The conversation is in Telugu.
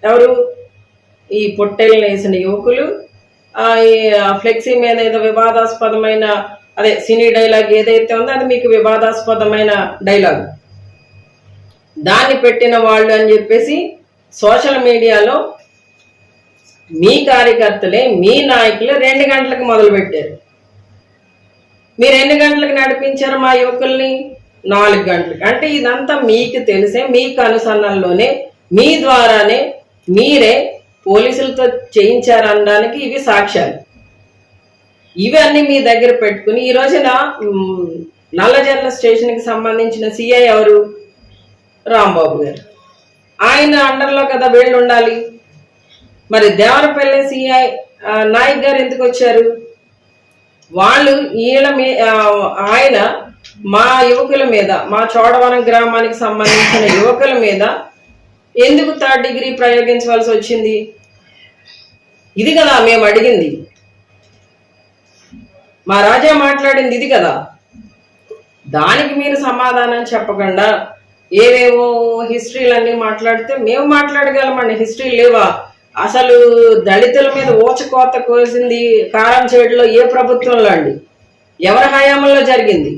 ఎవరు? ఈ పొట్టేళ్ళని వేసిన యువకులు. ఈ ఫ్లెక్సీ మీద ఏదో వివాదాస్పదమైన అదే సినీ డైలాగ్ ఏదైతే ఉందో అది మీకు వివాదాస్పదమైన డైలాగ్, దాన్ని పెట్టిన వాళ్ళు అని చెప్పేసి సోషల్ మీడియాలో మీ కార్యకర్తలే మీ నాయకులు 2 గంటలకు మొదలు పెట్టారు. మీరు ఎన్ని గంటలకు నడిపించారు మా యువకుల్ని? 4 గంటలకు. అంటే ఇదంతా మీకు తెలిసే, మీకు అనుసరణలోనే, మీ ద్వారానే మీరే పోలీసులతో చేయించారనడానికి ఇవి సాక్ష్యాలు. ఇవన్నీ మీ దగ్గర పెట్టుకుని ఈ రోజున నల్లజర్ల స్టేషన్కి సంబంధించిన సిఐ ఎవరు? రాంబాబు గారు. ఆయన అండర్లో కదా వీళ్ళు ఉండాలి. మరి దేవరపల్లి సిఐ నాయక్ గారు ఎందుకు వచ్చారు? వాళ్ళు ఆయన మా యువకుల మీద, మా చోడవరం గ్రామానికి సంబంధించిన యువకుల మీద ఎందుకు 3rd డిగ్రీ ప్రయోగించవలసి వచ్చింది? ఇది కదా మేము అడిగింది. మా రాజా మాట్లాడింది ఇది కదా. దానికి మీరు సమాధానం చెప్పకుండా ఏవేవో హిస్టరీలన్నీ మాట్లాడితే మేము మాట్లాడగలమండి. హిస్టరీ లేవా? అసలు దళితుల మీద ఊచకోత కోసింది కారం చేడులో ఏ ప్రభుత్వంలో అండి? ఎవరి హయాంలో జరిగింది?